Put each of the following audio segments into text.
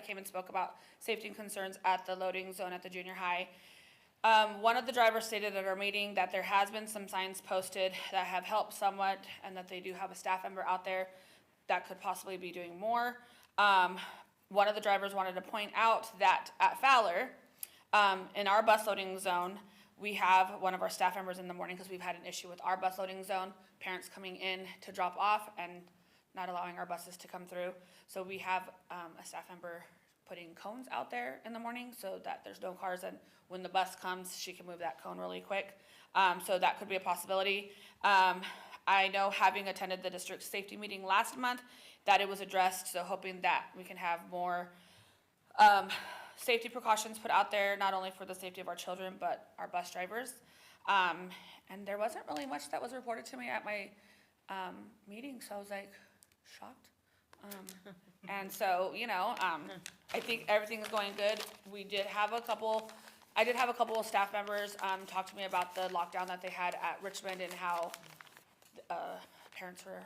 came and spoke about safety concerns at the loading zone at the junior high. One of the drivers stated at our meeting that there has been some signs posted that have helped somewhat, and that they do have a staff member out there that could possibly be doing more. One of the drivers wanted to point out that at Fowler, in our bus loading zone, we have one of our staff members in the morning, because we've had an issue with our bus loading zone, parents coming in to drop off and not allowing our buses to come through. So we have a staff member putting cones out there in the morning so that there's no cars, and when the bus comes, she can move that cone really quick. So that could be a possibility. I know, having attended the district safety meeting last month, that it was addressed, so hoping that we can have more safety precautions put out there, not only for the safety of our children, but our bus drivers. And there wasn't really much that was reported to me at my meeting, so I was like shocked. And so, I think everything's going good. I did have a couple of staff members talk to me about the lockdown that they had at Richmond, and how parents were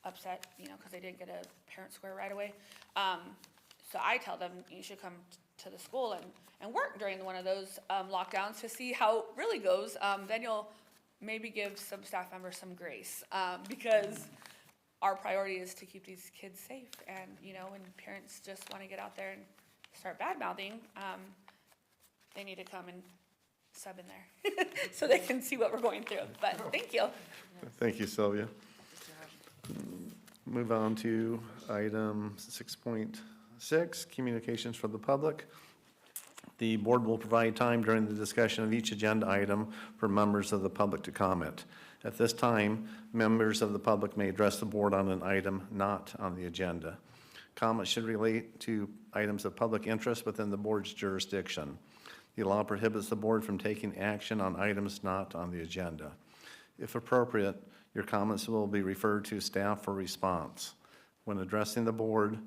upset, because they didn't get a parent square right away. So I tell them, you should come to the school and work during one of those lockdowns to see how it really goes. Then you'll maybe give some staff members some grace, because our priority is to keep these kids safe. And, when parents just want to get out there and start bad-mouthing, they need to come and sub in there so they can see what we're going through. But thank you. Thank you, Sylvia. Move on to item 6.6, communications for the public. The board will provide time during the discussion of each agenda item for members of the public to comment. At this time, members of the public may address the board on an item not on the agenda. Comments should relate to items of public interest within the board's jurisdiction. The law prohibits the board from taking action on items not on the agenda. If appropriate, your comments will be referred to staff for response. When addressing the board,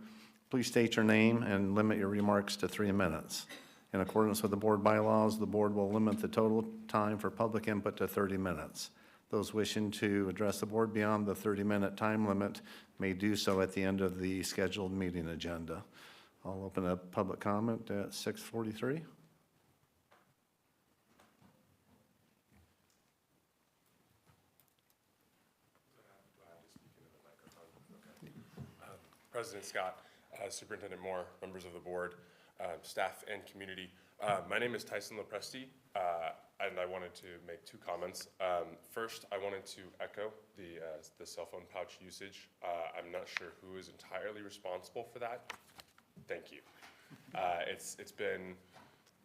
please state your name and limit your remarks to 3 minutes. In accordance with the board bylaws, the board will limit the total time for public input to 30 minutes. Those wishing to address the board beyond the 30-minute time limit may do so at the end of the scheduled meeting agenda. I'll open up public comment at 6:43. President Scott, Superintendent Moore, members of the board, staff, and community. My name is Tyson Lopresti, and I wanted to make 2 comments. First, I wanted to echo the cell phone pouch usage. I'm not sure who is entirely responsible for that. Thank you. It's been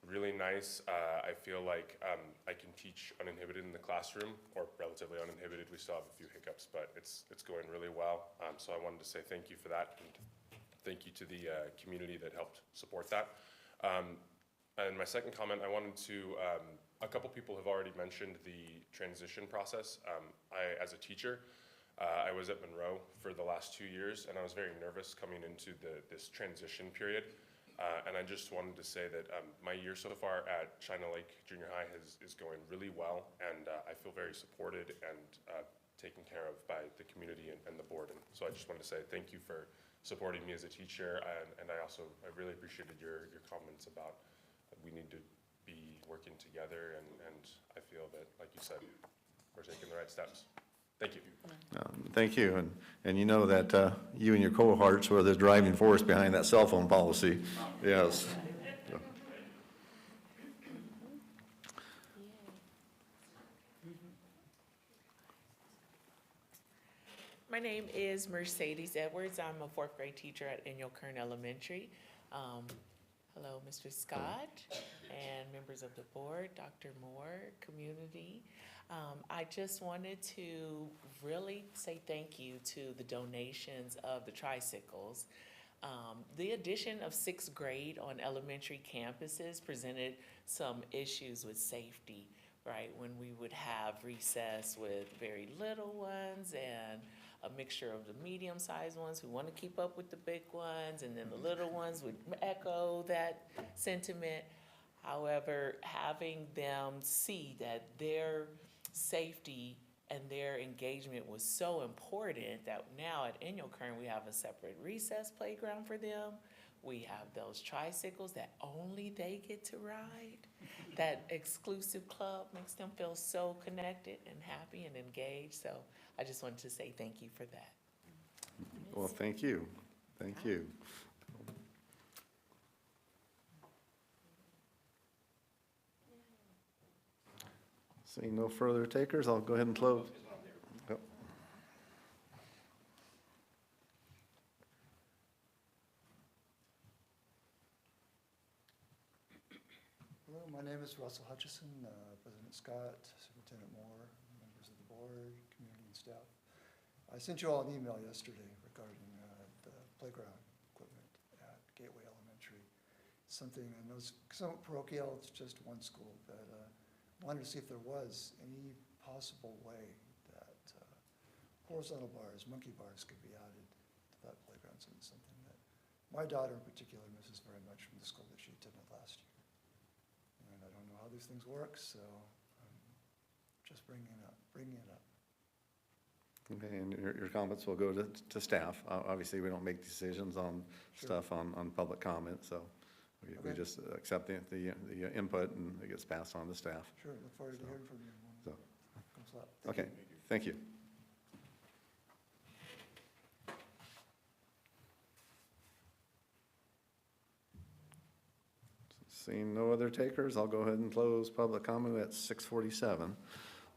really nice. I feel like I can teach uninhibited in the classroom, or relatively uninhibited. We still have a few hiccups, but it's going really well. So I wanted to say thank you for that, and thank you to the community that helped support that. And my second comment, I wanted to, a couple people have already mentioned the transition process. As a teacher, I was at Monroe for the last 2 years, and I was very nervous coming into this transition period. And I just wanted to say that my year so far at China Lake Junior High is going really well, and I feel very supported and taken care of by the community and the board. And so I just wanted to say thank you for supporting me as a teacher, and I really appreciated your comments about we need to be working together, and I feel that, like you said, we're taking the right steps. Thank you. Thank you, and you know that you and your cohorts were the driving force behind that cell phone policy. Yes. My name is Mercedes Edwards. I'm a 4th grade teacher at Inyo Kern Elementary. Hello, Mr. Scott, and members of the board, Dr. Moore, community. I just wanted to really say thank you to the donations of the tricycles. The addition of 6th grade on elementary campuses presented some issues with safety, right? When we would have recess with very little ones and a mixture of the medium-sized ones who want to keep up with the big ones, and then the little ones would echo that sentiment. However, having them see that their safety and their engagement was so important that now at Inyo Kern we have a separate recess playground for them. We have those tricycles that only they get to ride. That exclusive club makes them feel so connected and happy and engaged. So I just wanted to say thank you for that. Well, thank you. Thank you. Seeing no further takers, I'll go ahead and close. Yep. Hello, my name is Russell Hutchison, President Scott, Superintendent Moore, members of the board, community and staff. I sent you all an email yesterday regarding the playground equipment at Gateway Elementary. Something I know is somewhat parochial, it's just one school, but wanted to see if there was any possible way that horizontal bars, monkey bars could be added to that playground. So it's something that my daughter in particular misses very much from the school that she attended last year. And I don't know how these things work, so I'm just bringing it up. Okay, and your comments will go to staff. Obviously, we don't make decisions on Sure. stuff on public comment, so we Okay. just accept the input and it gets passed on to staff. Sure, look forward to hearing from you. So, Comes up. okay, thank you. Seeing no other takers, I'll go ahead and close public comment at 6:47.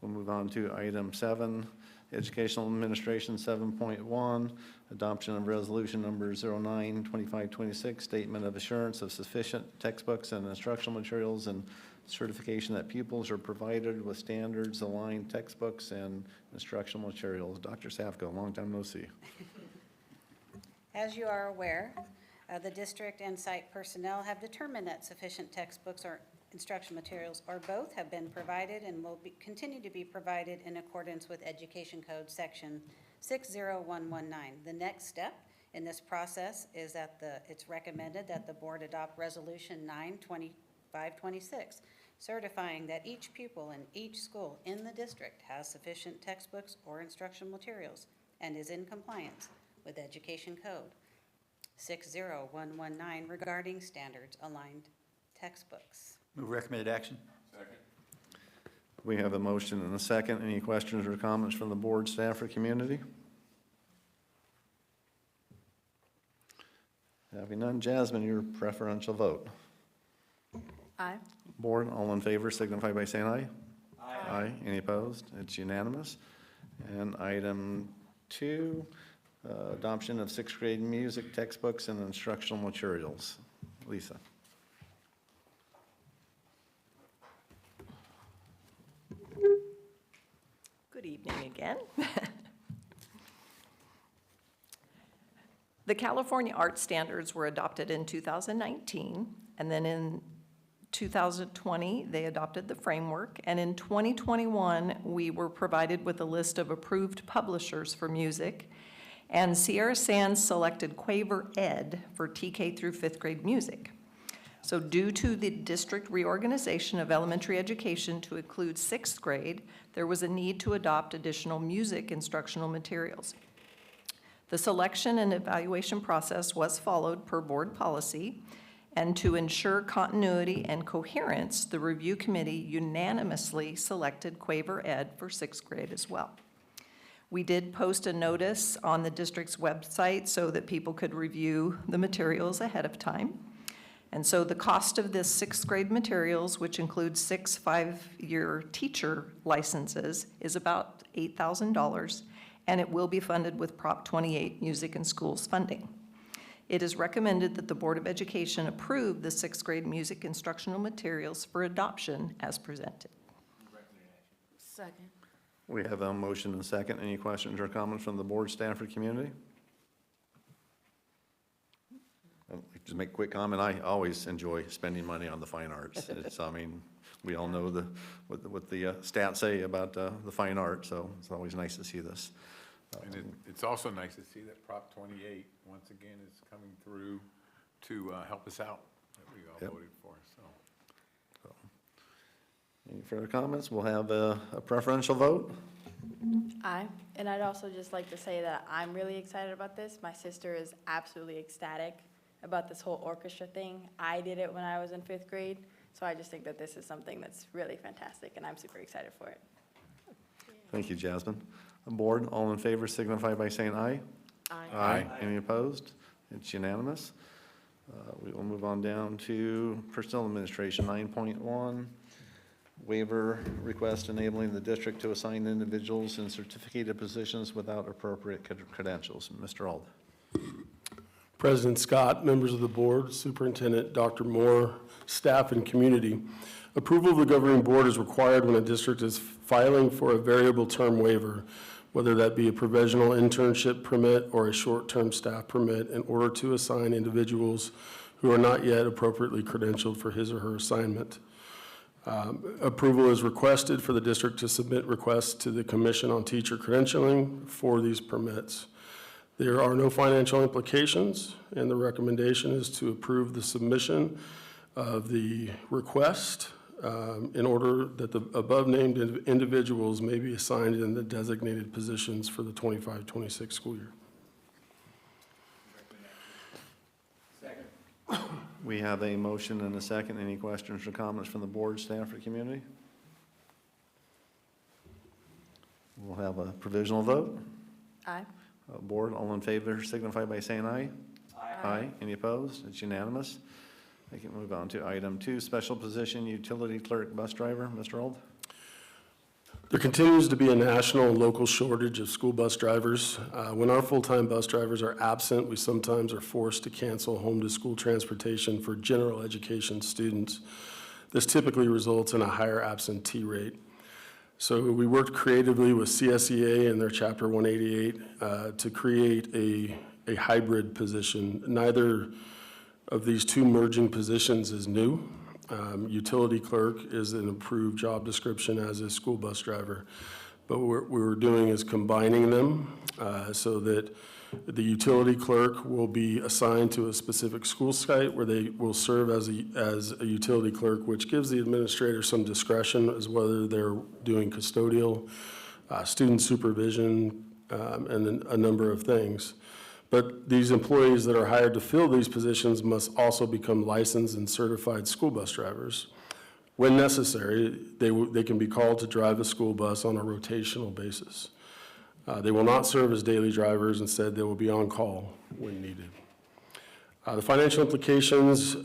We'll move on to item 7, Educational Administration 7.1, adoption of resolution number 09-2526, statement of assurance of sufficient textbooks and instructional materials and certification that pupils are provided with standards aligned textbooks and instructional materials. Dr. Safko, long time no see. As you are aware, the district and site personnel have determined that sufficient textbooks or instruction materials or both have been provided and will continue to be provided in accordance with Education Code Section 60119. The next step in this process is that it's recommended that the board adopt Resolution 9-2526, certifying that each pupil in each school in the district has sufficient textbooks or instructional materials and is in compliance with Education Code 60119 regarding standards-aligned textbooks. Move recommended action. We have a motion and a second. Any questions or comments from the board, staff, or community? Having none, Jasmine, your preferential vote. Aye. Board, all in favor signify by saying aye. Aye. Any opposed? It's unanimous. And item 2, adoption of 6th grade music textbooks and instructional materials. Lisa. Good evening again. The California Art Standards were adopted in 2019, and then in 2020, they adopted the framework, and in 2021, we were provided with a list of approved publishers for music, and Sierra Sands selected Quaver Ed for TK through 5th grade music. So due to the district reorganization of elementary education to include 6th grade, there was a need to adopt additional music instructional materials. The selection and evaluation process was followed per board policy, and to ensure continuity and coherence, the review committee unanimously selected Quaver Ed for 6th grade as well. We did post a notice on the district's website so that people could review the materials ahead of time. And so the cost of this 6th grade materials, which includes 6 5-year teacher licenses, is about $8,000, and it will be funded with Prop 28 Music in Schools funding. It is recommended that the Board of Education approve the 6th grade music instructional materials for adoption as presented. Second. We have a motion and second. Any questions or comments from the board, staff, or community? I'd like to make a quick comment. I always enjoy spending money on the fine arts. It's, I mean, we all know what the stats say about the fine art, so it's always nice to see this. And it's also nice to see that Prop 28, once again, is coming through to help us out, that we all Yep. voted for, so. Any further comments? We'll have a preferential vote. Aye. And I'd also just like to say that I'm really excited about this. My sister is absolutely ecstatic about this whole orchestra thing. I did it when I was in 5th grade, so I just think that this is something that's really fantastic, and I'm super excited for it. Thank you, Jasmine. Board, all in favor signify by saying aye. Aye. Any opposed? It's unanimous. We will move on down to Personnel Administration, 9.1, waiver request enabling the district to assign individuals in certificated positions without appropriate credentials. Mr. Ald. President Scott, members of the board, Superintendent Dr. Moore, staff, and community. Approval of the governing board is required when a district is filing for a variable term waiver, whether that be a provisional internship permit or a short-term staff permit, in order to assign individuals who are not yet appropriately credentialed for his or her assignment. Approval is requested for the district to submit requests to the Commission on Teacher Credentialing for these permits. There are no financial implications, and the recommendation is to approve the submission of the request in order that the above-named individuals may be assigned in the designated positions for the 25-26 school year. We have a motion and a second. Any questions or comments from the board, staff, or community? We'll have a provisional vote. Aye. Board, all in favor signify by saying aye. Aye. Any opposed? It's unanimous. We can move on to item 2, special position utility clerk bus driver. Mr. Ald. There continues to be a national and local shortage of school bus drivers. When our full-time bus drivers are absent, we sometimes are forced to cancel home-to-school transportation for general education students. This typically results in a higher absentee rate. So we worked creatively with CSEA and their Chapter 188 to create a hybrid position. Neither of these two merging positions is new. Utility clerk is an approved job description, as is school bus driver. But what we're doing is combining them so that the utility clerk will be assigned to a specific school site where they will serve as a utility clerk, which gives the administrator some discretion as whether they're doing custodial, student supervision, and a number of things. But these employees that are hired to fill these positions must also become licensed and certified school bus drivers. When necessary, they can be called to drive a school bus on a rotational basis. They will not serve as daily drivers. Instead, they will be on call when needed. The financial implications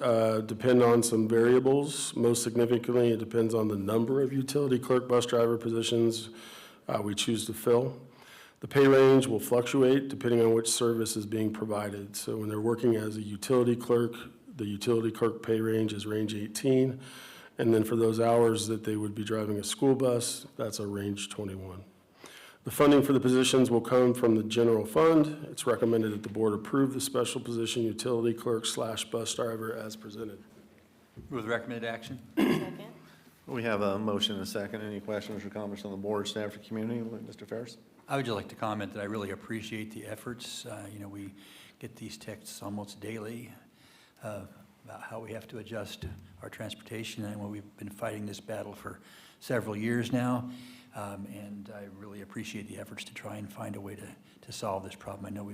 depend on some variables. Most significantly, it depends on the number of utility clerk bus driver positions we choose to fill. The pay range will fluctuate depending on which service is being provided. So when they're working as a utility clerk, the utility clerk pay range is range 18. And then for those hours that they would be driving a school bus, that's a range 21. The funding for the positions will come from the general fund. It's recommended that the board approve the special position utility clerk / bus driver as presented. Move the recommended action. Second. We have a motion and a second. Any questions or comments on the board, staff, or community? Mr. Ferris? I would just like to comment that I really appreciate the efforts. We get these texts almost daily about how we have to adjust our transportation, and we've been fighting this battle for several years now. And I really appreciate the efforts to try and find a way to solve this problem. I know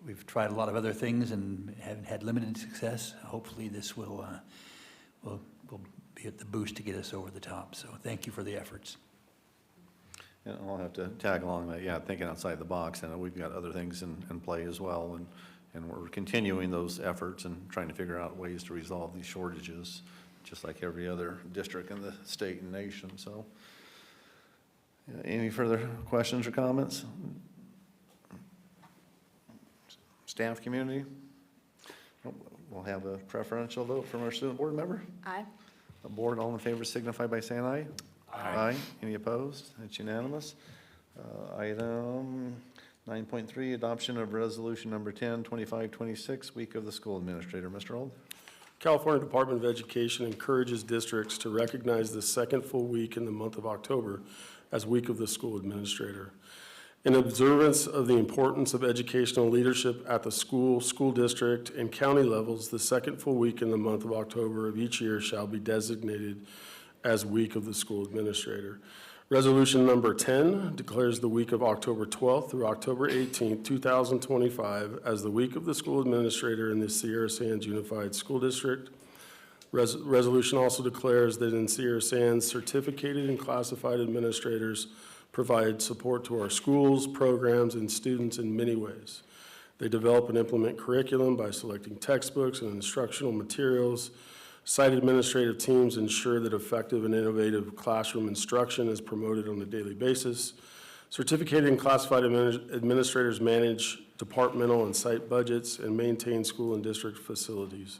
we've tried a lot of other things and haven't had limited success. Hopefully this will be at the boost to get us over the top. So thank you for the efforts. And I'll have to tag along that, yeah, thinking outside the box. I know we've got other things in play as well, and we're continuing those efforts and trying to figure out ways to resolve these shortages, just like every other district in the state and nation. So, any further questions or comments? Staff, community? We'll have a preferential vote from our student board member. Aye. The board, all in favor signify by saying aye. Aye. Any opposed? It's unanimous. Item 9.3, adoption of resolution number 10, 2526, week of the school administrator. Mr. Old. California Department of Education encourages districts to recognize the second full week in the month of October as Week of the School Administrator. In observance of the importance of educational leadership at the school district, and county levels, the second full week in the month of October of each year shall be designated as Week of the School Administrator. Resolution number 10 declares the week of October 12th through October 18th, 2025 as the week of the school administrator in the Sierra Sands Unified School District. Resolution also declares that in Sierra Sands, certificated and classified administrators provide support to our schools, programs, and students in many ways. They develop and implement curriculum by selecting textbooks and instructional materials. Site administrative teams ensure that effective and innovative classroom instruction is promoted on a daily basis. Certificated and classified administrators manage departmental and site budgets and maintain school and district facilities.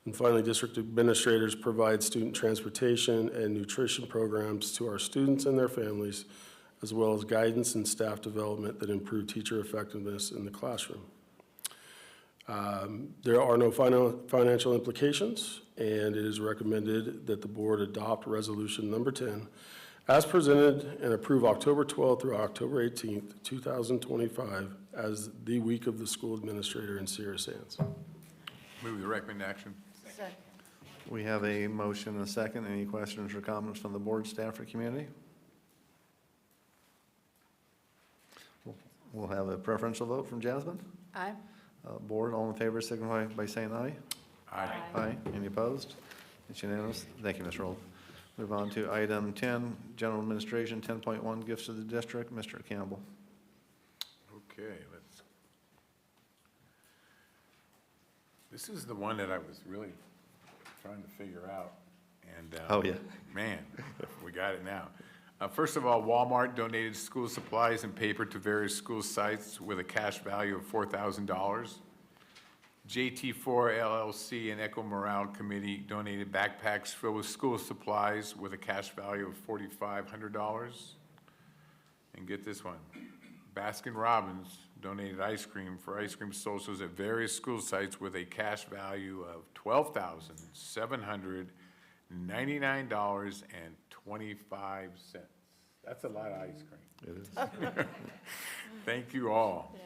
And finally, district administrators provide student transportation and nutrition programs to our students and their families, as well as guidance and staff development that improve teacher effectiveness in the classroom. There are no financial implications, and it is recommended that the board adopt resolution number 10 as presented and approve October 12th through October 18th, 2025 as the week of the school administrator in Sierra Sands. Move the recommended action. We have a motion and a second. Any questions or comments from the board, staff, or community? We'll have a preferential vote from Jasmine. Aye. Board, all in favor signify by saying aye. Aye. Aye. Any opposed? It's unanimous. Thank you, Ms. Roll. Move on to item 10, general administration, 10.1, gifts to the district. Mr. Campbell. Okay, this is the one that I was really trying to figure out, and. Oh, yeah. Man, we got it now. First of all, Walmart donated school supplies and paper to various school sites with a cash value of $4,000. JT4 LLC and Echo Morale Committee donated backpacks filled with school supplies with a cash value of $4,500. And get this one, Baskin Robbins donated ice cream for ice cream socials at various school sites with a cash value of $12,799.25. That's a lot of ice cream. It is. Thank you all. Yes.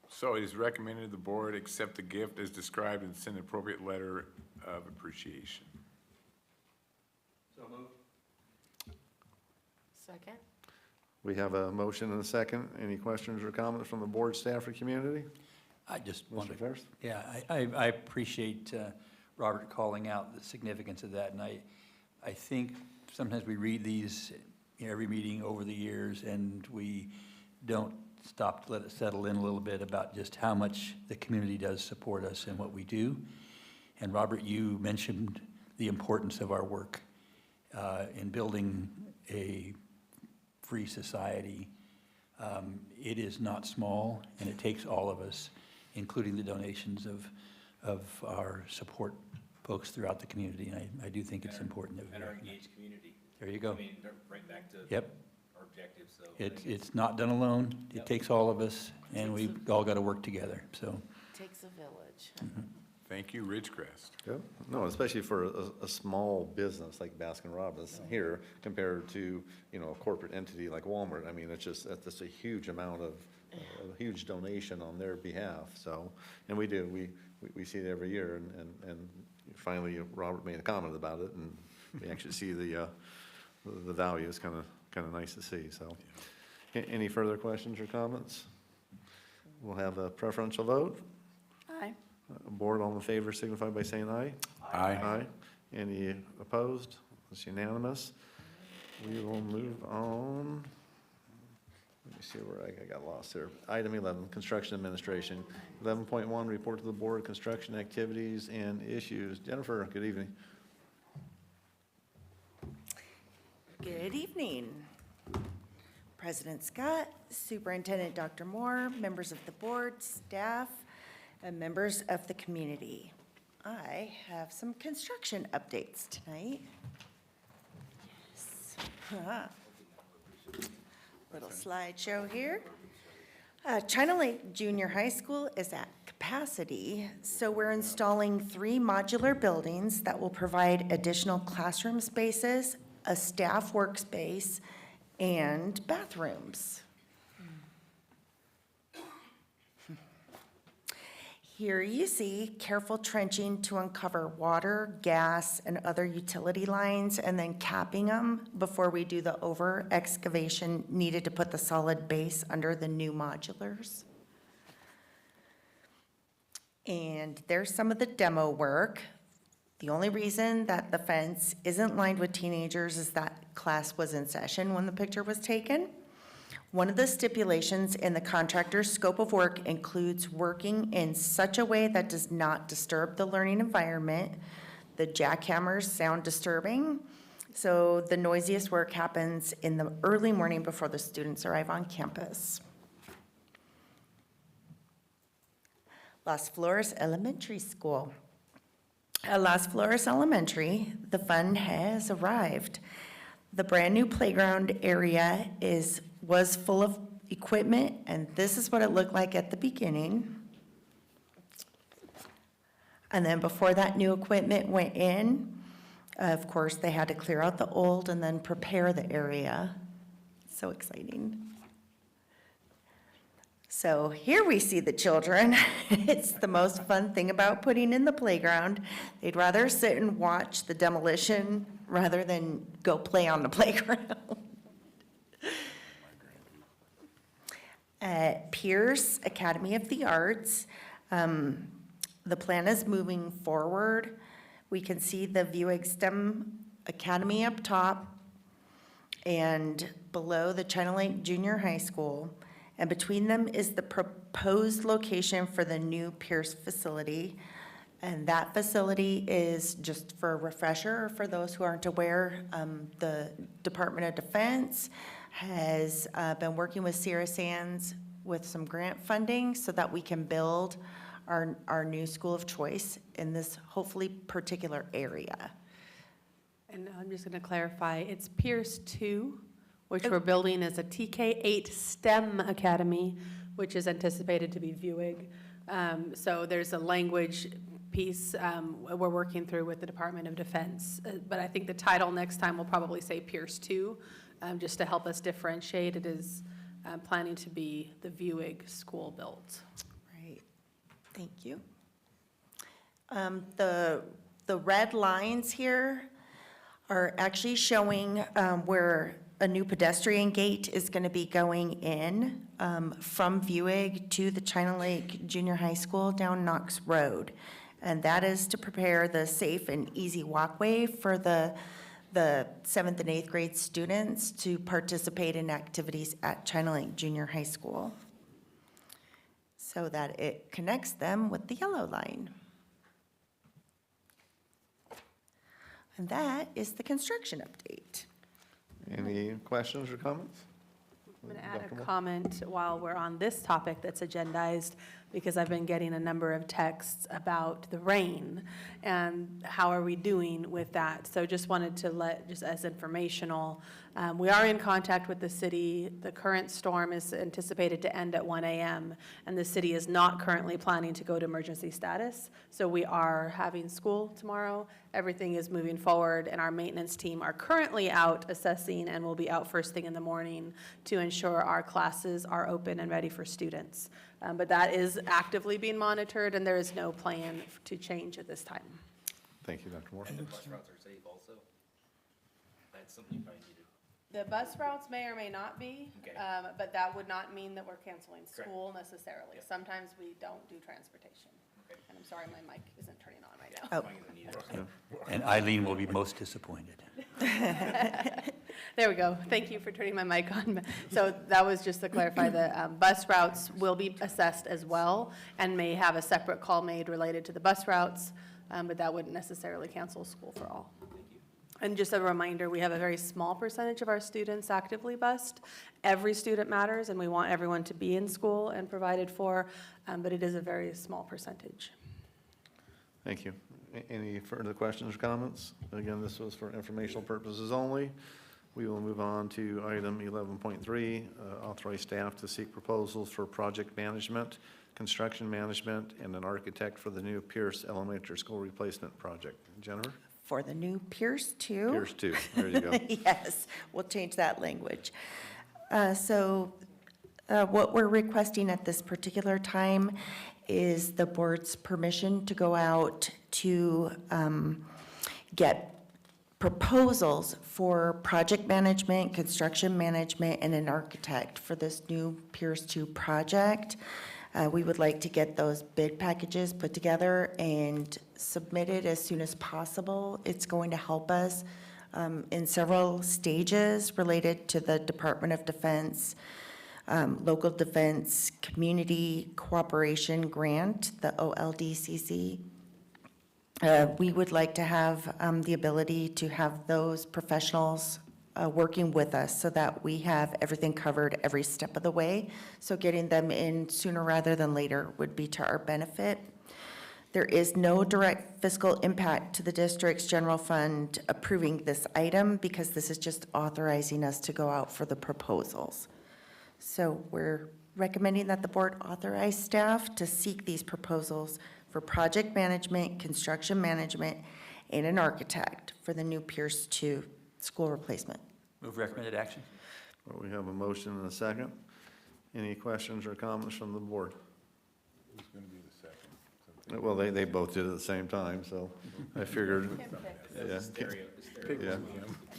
So it is recommended the board accept the gift as described and send an appropriate letter of appreciation. Second? We have a motion and a second. Any questions or comments from the board, staff, or community? I just Mr. wanted, Ferris? yeah, I appreciate Robert calling out the significance of that, and I think sometimes we read these in every meeting over the years, and we don't stop to let it settle in a little bit about just how much the community does support us and what we do. And Robert, you mentioned the importance of our work in building a free society. It is not small, and it takes all of us, including the donations of our support folks throughout the community. And I do think it's important that we And our recognize. engaged community. There you go. I mean, they're right back to Yep. our objectives, so. It's not done alone. It Yep. takes all of us, and we've all got to work together, so. Takes a village. Thank you, Ridgecrest. Yep. No, especially for a small business like Baskin Robbins here compared to, you know, a corporate entity like Walmart. I mean, it's just, that's a huge amount of, a huge donation on their behalf, so. And we do, we see it every year, and finally Robert made a comment about it, and we actually see the value. It's kind of nice to see, so. Any further questions or comments? We'll have a preferential vote. Aye. Board, all in favor signify by saying aye. Aye. Aye. Any opposed? It's unanimous. We will move on. Let me see where I got lost here. Item 11, construction administration. 11.1, report to the board, construction activities and issues. Jennifer, good evening. Good evening. President Scott, Superintendent Dr. Moore, members of the board, staff, and members of the community. I have some construction updates tonight. Yes. Little slideshow here. China Lake Junior High School is at capacity, so we're installing 3 modular buildings that will provide additional classroom spaces, a staff workspace, and bathrooms. Here you see careful trenching to uncover water, gas, and other utility lines, and then capping them before we do the over excavation needed to put the solid base under the new modulars. And there's some of the demo work. The only reason that the fence isn't lined with teenagers is that class was in session when the picture was taken. One of the stipulations in the contractor's scope of work includes working in such a way that does not disturb the learning environment. The jackhammers sound disturbing, so the noisiest work happens in the early morning before the students arrive on campus. Las Flores Elementary School. At Las Flores Elementary, the fun has arrived. The brand-new playground area was full of equipment, and this is what it looked like at the beginning. And then before that new equipment went in, of course, they had to clear out the old and then prepare the area. So exciting. So here we see the children. It's the most fun thing about putting in the playground. They'd rather sit and watch the demolition rather than go play on the playground. At Pierce Academy of the Arts, the plan is moving forward. We can see the Vuig STEM Academy up top and below the China Lake Junior High School. And between them is the proposed location for the new Pierce facility. And that facility is, just for a refresher, for those who aren't aware, the Department of Defense has been working with Sierra Sands with some grant funding so that we can build our new school of choice in this hopefully particular area. And I'm just going to clarify, it's Pierce 2, which we're building as a TK8 STEM Academy, which is anticipated to be Vuig. So there's a language piece we're working through with the Department of Defense. But I think the title next time will probably say Pierce 2, just to help us differentiate. It is planning to be the Vuig school built. Right, thank you. The red lines here are actually showing where a new pedestrian gate is going to be going in from Vuig to the China Lake Junior High School down Knox Road. And that is to prepare the safe and easy walkway for the 7th and 8th grade students to participate in activities at China Lake Junior High School, so that it connects them with the yellow line. And that is the construction update. Any questions or comments? I'm going to add Dr. a Moore? comment while we're on this topic that's agendized, because I've been getting a number of texts about the rain and how are we doing with that. So just wanted to let, just as informational, we are in contact with the city. The current storm is anticipated to end at 1 a.m. and the city is not currently planning to go to emergency status. So we are having school tomorrow. Everything is moving forward, and our maintenance team are currently out assessing and will be out first thing in the morning to ensure our classes are open and ready for students. But that is actively being monitored, and there is no plan to change at this time. Thank you, Dr. Moore. And the bus routes are safe also? That's something you probably needed. The bus routes may or may not be, Okay. but that would not mean that we're canceling Correct. school necessarily. Yep. Sometimes we don't do transportation. Okay. And I'm sorry, my mic isn't turning on right now. Oh. Fine, you don't need it. And Eileen will be most disappointed. There we go. Thank you for turning my mic on. So that was just to clarify, the bus routes will be assessed as well and may have a separate call made related to the bus routes, but that wouldn't necessarily cancel school for all. And just a reminder, we have a very small percentage of our students actively bused. Every student matters, and we want everyone to be in school and provided for, but it is a very small percentage. Thank you. Any further questions or comments? Again, this was for informational purposes only. We will move on to item 11.3, authorize staff to seek proposals for project management, construction management, and an architect for the new Pierce Elementary School replacement project. Jennifer? For the new Pierce 2. Pierce 2, there you go. Yes, we'll change that language. What we're requesting at this particular time is the board's permission to go out to get proposals for project management, construction management, and an architect for this new Pierce 2 project. We would like to get those bid packages put together and submitted as soon as possible. It's going to help us in several stages related to the Department of Defense, local defense, community cooperation grant, the OLDCC. We would like to have the ability to have those professionals working with us so that we have everything covered every step of the way. So getting them in sooner rather than later would be to our benefit. There is no direct fiscal impact to the district's general fund approving this item because this is just authorizing us to go out for the proposals. So we're recommending that the board authorize staff to seek these proposals for project management, construction management, and an architect for the new Pierce 2 school replacement. Move recommended action. Well, we have a motion and a second. Any questions or comments from the board? Who's going to be the second? Well, they both did it at the same time, so I figured. Yeah. Yeah,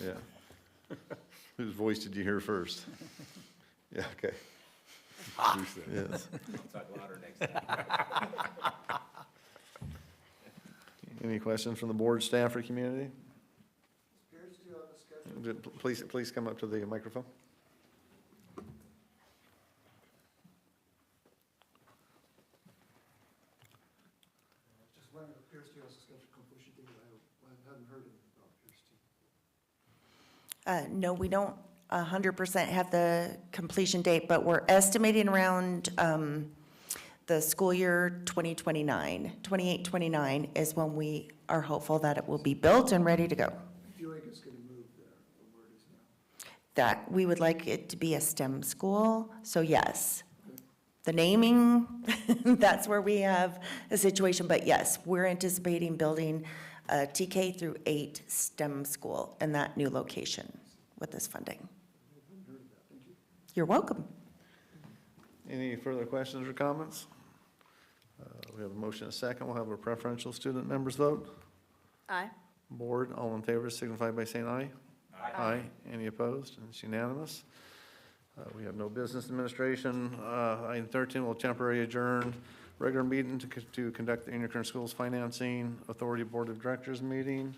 yeah. Whose voice did you hear first? Yeah, okay. Yes. Talk louder next time. Any questions from the board, staff, or community? Pierce, do you have a schedule? Please come up to the microphone. Just wondering if Pierce 2 has a scheduled completion date. I haven't heard anything about Pierce 2. No, we don't 100% have the completion date, but we're estimating around the school year 2029, 28-29 is when we are hopeful that it will be built and ready to go. I feel like it's going to move there from where it is now. That we would like it to be a STEM school, so yes. The naming, that's where we have a situation, but yes, we're anticipating building a TK through 8 STEM school in that new location with this funding. You're welcome. Any further questions or comments? We have a motion and a second. We'll have a preferential student members vote. Aye. Board, all in favor signify by saying aye. Aye. Any opposed? And it's unanimous. We have no business administration. Item 13, we'll temporarily adjourn regular meeting to conduct the Intercurrent Schools Financing Authority Board of Directors meeting.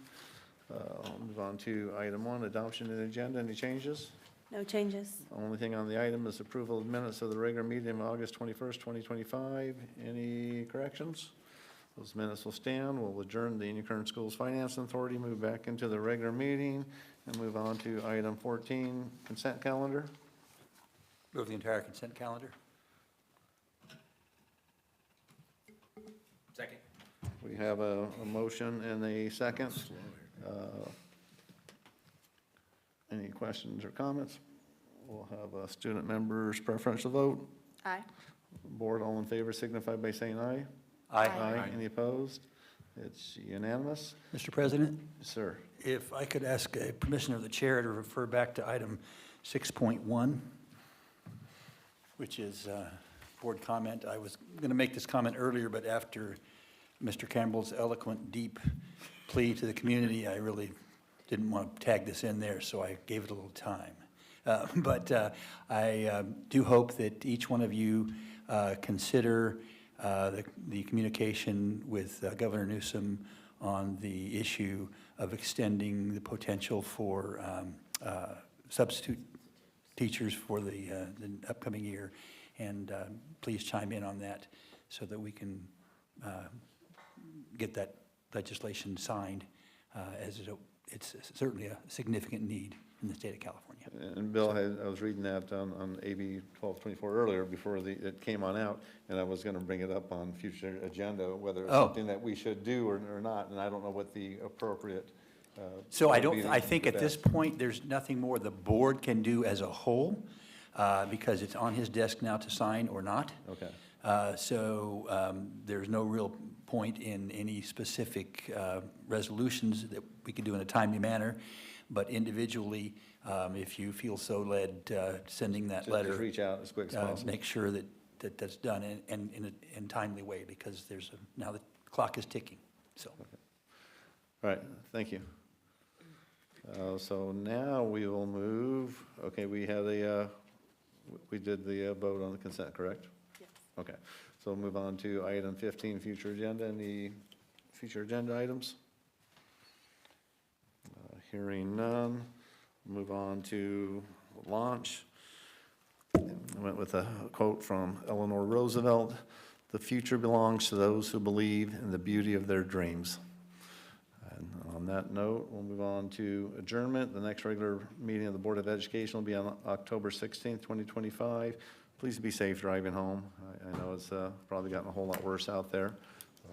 I'll move on to item 1, adoption of the agenda. Any changes? No changes. Only thing on the item is approval of minutes of the regular meeting of August 21st, 2025. Any corrections? Those minutes will stand. We'll adjourn the Intercurrent Schools Finance Authority, move back into the regular meeting, and move on to item 14, consent calendar. Move the entire consent calendar. Second. We have a motion and a second. Any questions or comments? We'll have a student members preferential vote. Aye. Board, all in favor signify by saying aye. Aye. Any opposed? It's unanimous. Mr. President, Sir. if I could ask permission of the chair to refer back to item 6.1, which is board comment. I was going to make this comment earlier, but after Mr. Campbell's eloquent, deep plea to the community, I really didn't want to tag this in there, so I gave it a little time. But I do hope that each one of you consider the communication with Governor Newsom on the issue of extending the potential for substitute teachers for the upcoming year. And please chime in on that so that we can get that legislation signed, as it's certainly a significant need in the state of California. And Bill, I was reading that on AB 1224 earlier before it came on out, and I was going to bring it up on future agenda, whether it's something that we should do or not, and I don't know what the appropriate. So I think at this point, there's nothing more the board can do as a whole, because it's on his desk now to sign or not. Okay. So there's no real point in any specific resolutions that we could do in a timely manner, but individually, if you feel so led, sending that letter. Just reach out as quick as possible. Make sure that that's done and in a timely way, because now the clock is ticking, so. All right, thank you. So now we will move, okay, we did the vote on the consent, correct? Yes. Okay, so we'll move on to item 15, future agenda. Any future agenda items? Hearing none, move on to launch. I went with a quote from Eleanor Roosevelt: "The future belongs to those who believe in the beauty of their dreams." And on that note, we'll move on to adjournment. The next regular meeting of the Board of Education will be on October 16th, 2025. Please be safe driving home. I know it's probably gotten a whole lot worse out there. So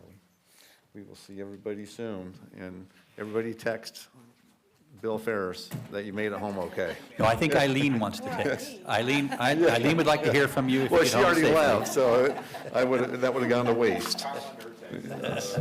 we will see everybody soon. And everybody text Bill Ferris that you made it home okay. No, I think Eileen wants to text. Eileen would like to hear from you. If Well, you she get home already safely. left, so that would have gone to waste. Yes.